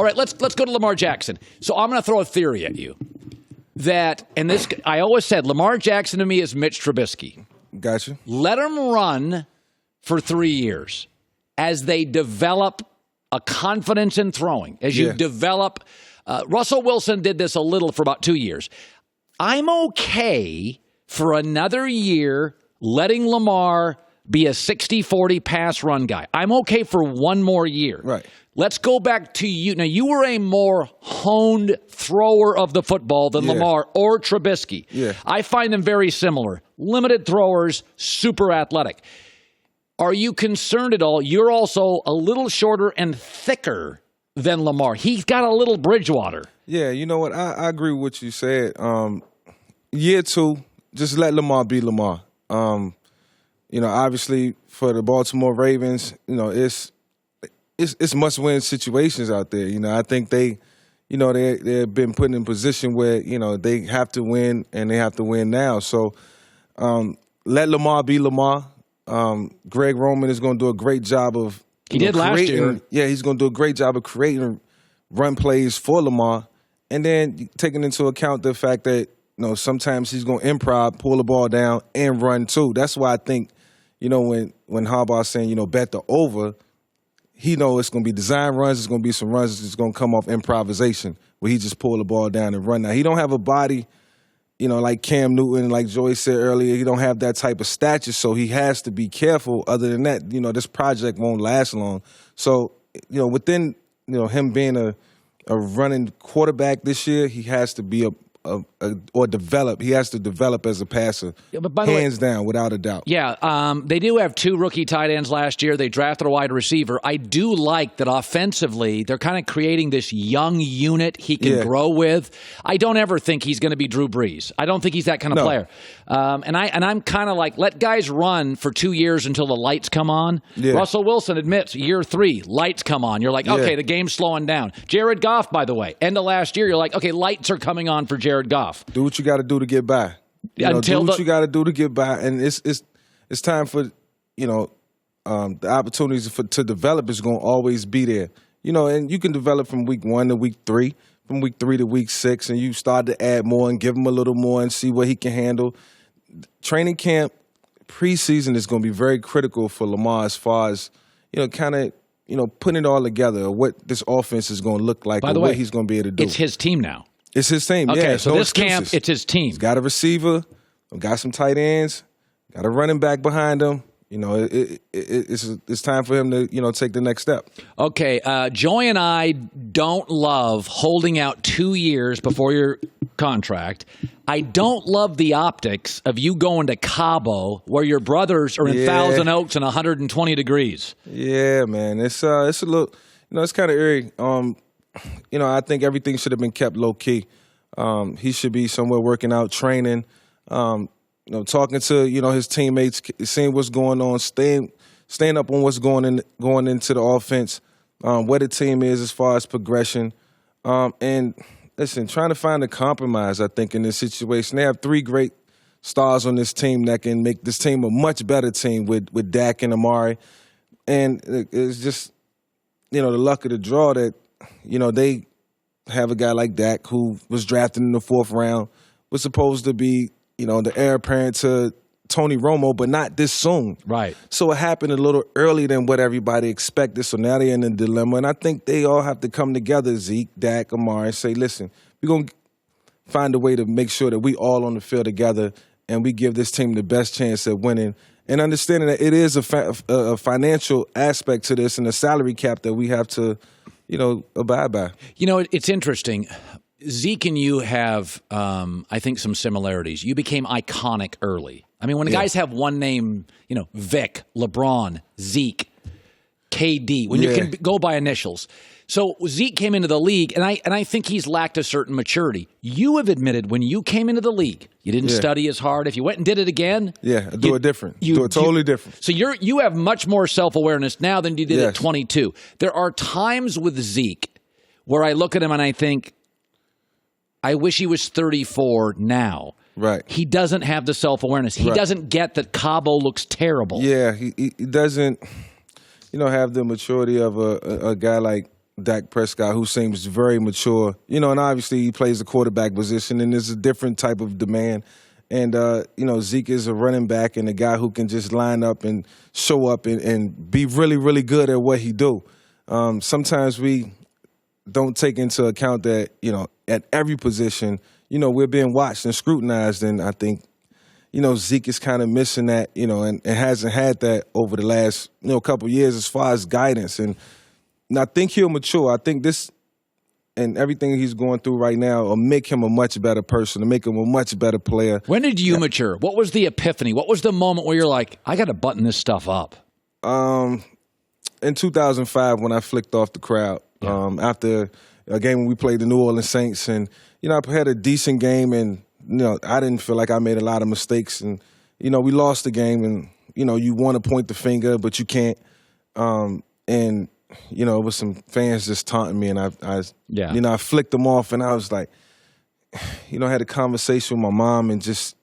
All right, let's go to Lamar Jackson. So I'm going to throw a theory at you I always said Lamar Jackson to me is Mitch Trubisky. Gotcha. Let him run for 3 years as they develop a confidence in throwing, as you develop. Russell Wilson did this a little for about 2 years. I'm okay for another year letting Lamar be a 60-40 pass run guy. I'm okay for one more year. Right. Let's go back to you. Now, you were a more honed thrower of the football than Lamar or Trubisky. Yeah. I find them very similar. Limited throwers, super athletic. Are you concerned at all? You're also a little shorter and thicker than Lamar. He's got a little Bridgewater. Yeah, you know what? I agree with what you said. Year 2, just let Lamar be Lamar. Obviously for the Baltimore Ravens, it's must-win situations out there. I think they've been put in a position where, they have to win and they have to win now. So let Lamar be Lamar. Greg Roman is going to do a great job of last year. Yeah, he's going to do a great job of creating run plays for Lamar, and then taking into account the fact that sometimes he's going to improv, pull the ball down, and run too. That's why I think when Harbaugh's saying bet the over, he knows it's going to be design runs. It's going to be some runs that's going to come off improvisation where he just pull the ball down and run. Now he don't have a body. Like Cam Newton, like Joey said earlier, he don't have that type of stature, so he has to be careful. Other than that, this project won't last long. So, within, him being a running quarterback this year, he has to be develop. He has to develop as a passer, hands down, without a doubt. Yeah, they do have 2 rookie tight ends last year. They drafted a wide receiver. I do like that offensively, they're kind of creating this young unit he can grow with. I don't ever think he's going to be Drew Brees. I don't think he's that kind of player. And I'm kind of like, let guys run for 2 years until the lights come on. Yeah. Russell Wilson admits, year 3, lights come on. You're like, okay, the game's slowing down. Jared Goff, by the way, end of last year, you're like, okay, lights are coming on for Jared Goff. Do what you got to do to get by. Do what you got to do to get by, and it's time for the opportunities to develop is going to always be there. And you can develop from week 1 to week 3, from week 3 to week 6, and you start to add more and give him a little more and see what he can handle. Training camp, preseason is going to be very critical for Lamar as far as putting it all together, what this offense is going to look like, by the way, what he's going to be able to do. It's his team now. It's his team, okay, so no this excuses. camp, it's his team. He's got a receiver, got some tight ends, got a running back behind him. It's time for him to, take the next step. Okay, Joy and I don't love holding out 2 years before your contract. I don't love the optics of you going to Cabo where your brothers are in Thousand Oaks and 120 degrees. Yeah, man. It's a little, it's kind of eerie. I think everything should have been kept low key. He should be somewhere working out, training, talking to his teammates, seeing what's going on, staying up on what's going into the offense, where the team is as far as progression, and listen, trying to find a compromise. I think in this situation, they have 3 great stars on this team that can make this team a much better team with Dak and Amari, and it's just the luck of the draw that. They have a guy like Dak who was drafted in the 4th round, was supposed to be, the heir apparent to Tony Romo, but not this soon. Right. So it happened a little earlier than what everybody expected. So now they're in a dilemma. And I think they all have to come together, Zeke, Dak, Amari, and say, listen, we're going to find a way to make sure that we all on the field together and we give this team the best chance at winning. And understanding that it is a financial aspect to this and a salary cap that we have to abide by. It's interesting. Zeke and you have, I think, some similarities. You became iconic early. I mean, when the guys have one name, Vick, LeBron, Zeke, KD, when you can go by initials. So Zeke came into the league, and I think he's lacked a certain maturity. You have admitted when you came into the league, you didn't study as hard. If you went and did it again, do it different. Do it totally different. So you have much more self-awareness now than you did at 22. There are times with Zeke where I look at him and I think, I wish he was 34 now. Right. He doesn't have the self-awareness. He doesn't get that Cabo looks terrible. Yeah, he doesn't, have the maturity of a guy like Dak Prescott, who seems very mature. And obviously he plays the quarterback position, and there's a different type of demand. And, Zeke is a running back and a guy who can just line up and show up and be really, really good at what he do. Sometimes we don't take into account that, at every position, we're being watched and scrutinized. And I think, Zeke is kind of missing that, and hasn't had that over the last, couple of years as far as guidance. And I think he'll mature. I think this and everything he's going through right now will make him a much better person, to make him a much better player. When did you mature? What was the epiphany? What was the moment where you're like, I got to button this stuff up? In 2005, when I flicked off the crowd, after a game when we played the New Orleans Saints, and I had a decent game, and I didn't feel like I made a lot of mistakes, and we lost the game, and you want to point the finger, but you can't, and it was some fans just taunting me, and I flicked them off, and I was like, I had a conversation with my mom, and just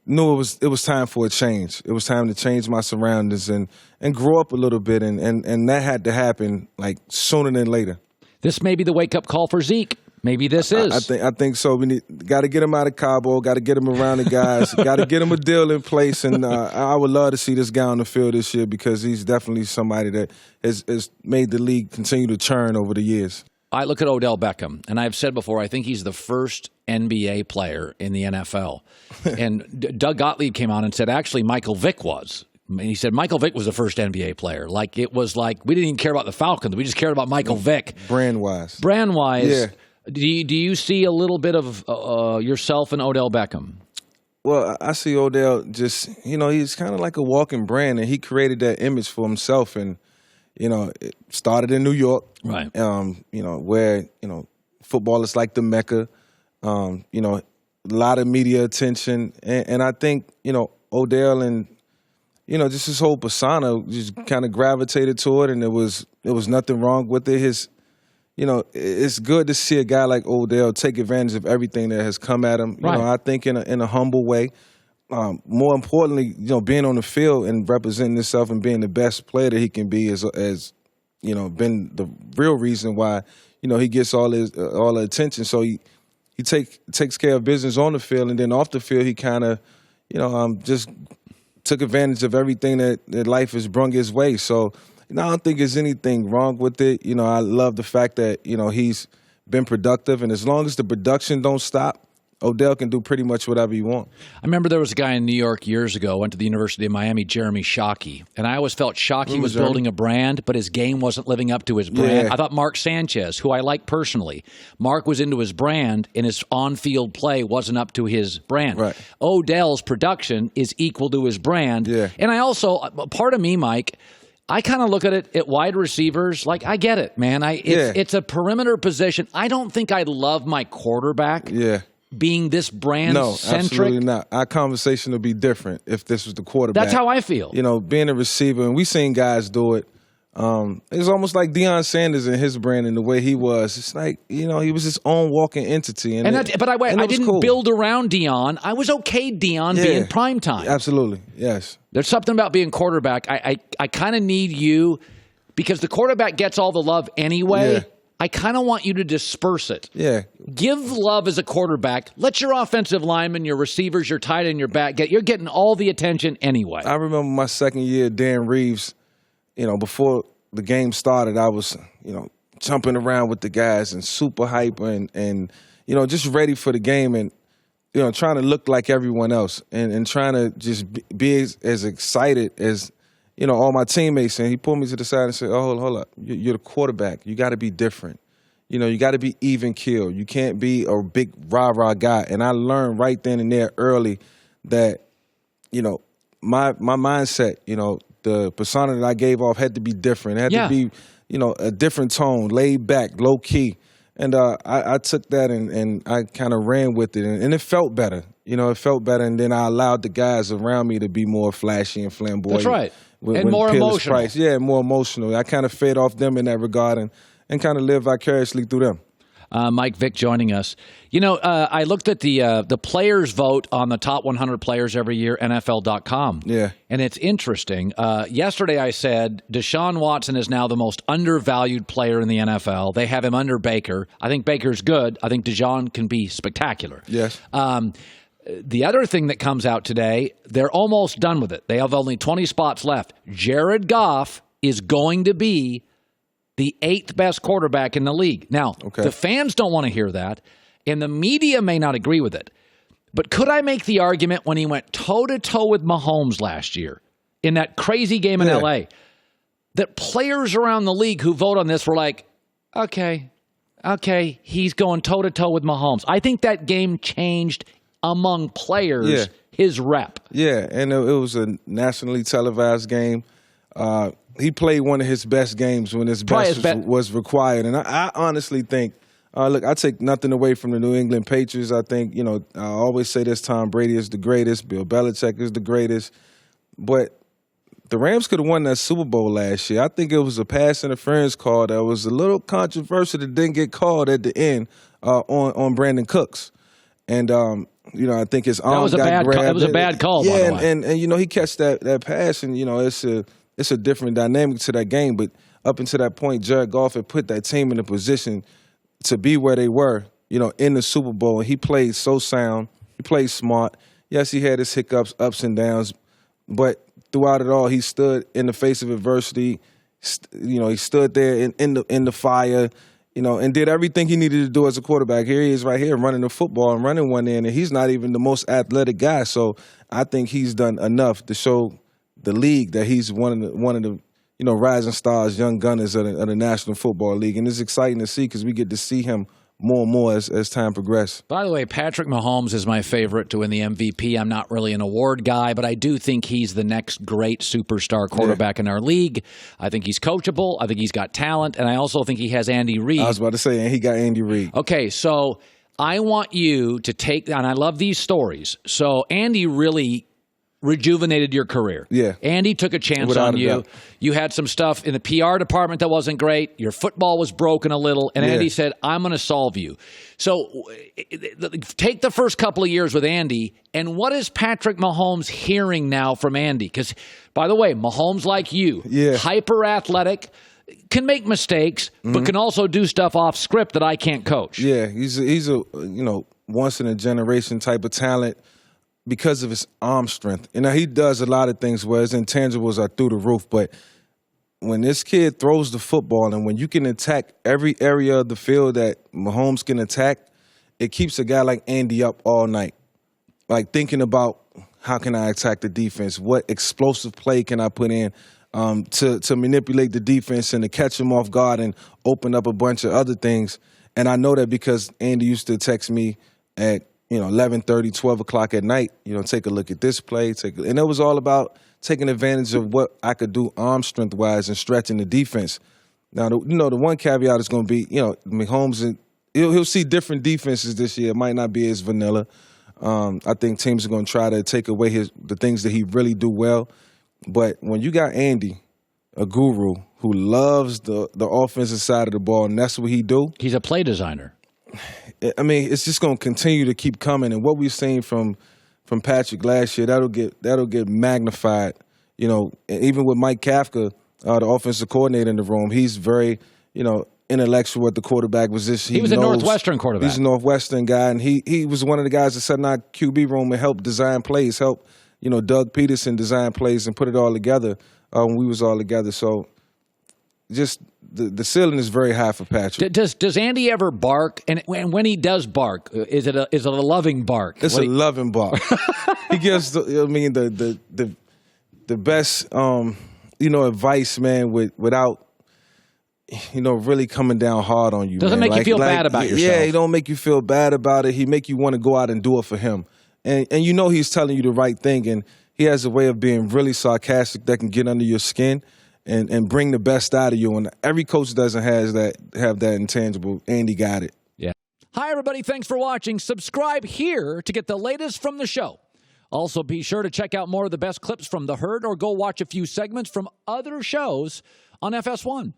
knew it was time for a change. It was time to change my surroundings and grow up a little bit, and that had to happen like sooner than later. This may be the wake-up call for Zeke. Maybe this is. I think so. We got to get him out of Cabo, got to get him around the guys, got to get him a deal in place, and I would love to see this guy on the field this year because he's definitely somebody that has made the league continue to churn over the years. I look at Odell Beckham, and I've said before, I think he's the first NBA player in the NFL. And Doug Gottlieb came on and said, actually, Michael Vick was. And he said Michael Vick was the first NBA player. Like, it was like, we didn't even care about the Falcons. We just cared about Michael Vick. Brand-wise. Yeah. Do you see a little bit of yourself in Odell Beckham? Well, I see Odell just, he's kind of like a walking brand, and he created that image for himself. And, it started in New York, right? Where, football is like the Mecca, a lot of media attention. And I think, Odell and, just his whole persona just kind of gravitated toward it, and there was nothing wrong with it. It's good to see a guy like Odell take advantage of everything that has come at him. Right. I think in a humble way. More importantly, being on the field and representing himself and being the best player that he can be has been the real reason why he gets all the attention. So he takes care of business on the field, and then off the field he kind of just took advantage of everything that life has brung his way. So. I don't think there's anything wrong with it. I love the fact that, he's been productive. And as long as the production don't stop, Odell can do pretty much whatever he wants. I remember there was a guy in New York years ago, went to the University of Miami, Jeremy Shockey. And I always felt Shockey was building a brand, but his game wasn't living up to his brand. Yeah. I thought Mark Sanchez, who I like personally, Mark was into his brand, and his on-field play wasn't up to his brand. Right. Odell's production is equal to his brand. Yeah. And I also, part of me, Mike, I kind of look at it at wide receivers. Like, I get it, man. It's a perimeter position. I don't think I love my quarterback being this brand-centric. No, absolutely not. Our conversation would be different if this was the quarterback. That's how I feel. Being a receiver, and we've seen guys do it. It's almost like Deion Sanders and his brand and the way he was. It's like, he was his own walking entity. I didn't build around Deion. I was okay Deion being primetime. Absolutely, yes. There's something about being quarterback. I kind of need you, because the quarterback gets all the love anyway. Yeah. I kind of want you to disperse it. Yeah. Give love as a quarterback. Let your offensive linemen, your receivers, your tight end, your back, you're getting all the attention anyway. I remember my second year, Dan Reeves, before the game started, I was, jumping around with the guys and super hyper and just ready for the game and, trying to look like everyone else and trying to just be as excited as, all my teammates. And he pulled me to the side and said, oh, hold up. You're the quarterback. You got to be different. You got to be even keel. You can't be a big rah-rah guy. And I learned right then and there early that, my mindset, the persona that I gave off had to be different. It had to be, a different tone, laid back, low key. And I took that and I kind of ran with it. And it felt better. It felt better. And then I allowed the guys around me to be more flashy and flamboyant. That's right. And more emotional. Yeah, more emotional. I kind of fed off them in that regard and kind of live vicariously through them. Mike Vick joining us. You know, I looked at the players vote on the top 100 players every year, NFL.com. Yeah. And it's interesting. Yesterday I said Deshaun Watson is now the most undervalued player in the NFL. They have him under Baker. I think Baker's good. I think Deshaun can be spectacular. Yes. The other thing that comes out today, they're almost done with it. They have only 20 spots left. Jared Goff is going to be the 8th best quarterback in the league. Now, the fans don't want to hear that, and the media may not agree with it. But could I make the argument when he went toe-to-toe with Mahomes last year in that crazy game in L.A., that players around the league who vote on this were like, okay, he's going toe-to-toe with Mahomes. I think that game changed among players his rep. Yeah, and it was a nationally televised game. He played one of his best games when his best was required. And I honestly think, look, I take nothing away from the New England Patriots. I think, I always say this, Tom Brady is the greatest, Bill Belichick is the greatest. But the Rams could have won that Super Bowl last year. I think it was a pass interference call that was a little controversial that didn't get called at the end on Brandon Cooks. And, I think his arm got grabbed. That was a bad call, by the way. And he catch that pass, and, it's a different dynamic to that game. But up until that point, Jared Goff had put that team in a position to be where they were, in the Super Bowl. And he played so sound. He played smart. Yes, he had his hiccups, ups and downs. But throughout it all, he stood in the face of adversity. He stood there in the fire, and did everything he needed to do as a quarterback. Here he is right here running the football and running one end, and he's not even the most athletic guy. So I think he's done enough to show the league that he's one of the rising stars, young gunners of the National Football League. And it's exciting to see because we get to see him more and more as time progresses. By the way, Patrick Mahomes is my favorite to win the MVP. I'm not really an award guy, but I do think he's the next great superstar quarterback in our league. I think he's coachable. I think he's got talent. And I also think he has Andy Reid. I was about to say, and he got Andy Reid. Okay, so I want you to take, and I love these stories. So Andy really rejuvenated your career. Yeah. Andy took a chance on you. You had some stuff in the PR department that wasn't great. Your football was broken a little. And Andy said, I'm going to solve you. So take the first couple of years with Andy, and what is Patrick Mahomes hearing now from Andy? Because, by the way, Mahomes, like you, hyper athletic, can make mistakes, but can also do stuff off script that I can't coach. Yeah, he's a once in a generation type of talent because of his arm strength. He does a lot of things where his intangibles are through the roof, but when this kid throws the football and when you can attack every area of the field that Mahomes can attack, it keeps a guy like Andy up all night, like thinking about how can I attack the defense, what explosive play can I put in to manipulate the defense and to catch them off guard and open up a bunch of other things. And I know that because Andy used to text me at 11:30, 12 o'clock at night, take a look at this play. And it was all about taking advantage of what I could do arm strength-wise and stretching the defense. Now, the one caveat is going to be, Mahomes, he'll see different defenses this year. It might not be as vanilla. I think teams are going to try to take away the things that he really do well. But when you got Andy, a guru, who loves the offensive side of the ball, and that's what he do. He's a play designer. I mean, it's just going to continue to keep coming, and what we've seen from Patrick last year, that'll get magnified. Even with Mike Kafka, the offensive coordinator in the room, he's very, intellectual at the quarterback position. He was a Northwestern quarterback. He's a Northwestern guy, and he was one of the guys that sat in our QB room and helped design plays, help Doug Peterson design plays and put it all together when we was all together. So just the ceiling is very high for Patrick. Does Andy ever bark? And when he does bark, is it a loving bark? It's a loving bark. He gives the best advice, man, without really coming down hard on you. Doesn't make you feel bad about yourself. Yeah, he don't make you feel bad about it. He make you want to go out and do it for him. And he's telling you the right thing, and he has a way of being really sarcastic that can get under your skin and bring the best out of you. And every coach doesn't have that intangible. Andy got it. Yeah. Hi, everybody. Thanks for watching. Subscribe here to get the latest from the show. Also, be sure to check out more of the best clips from The Herd or go watch a few segments from other shows on FS1.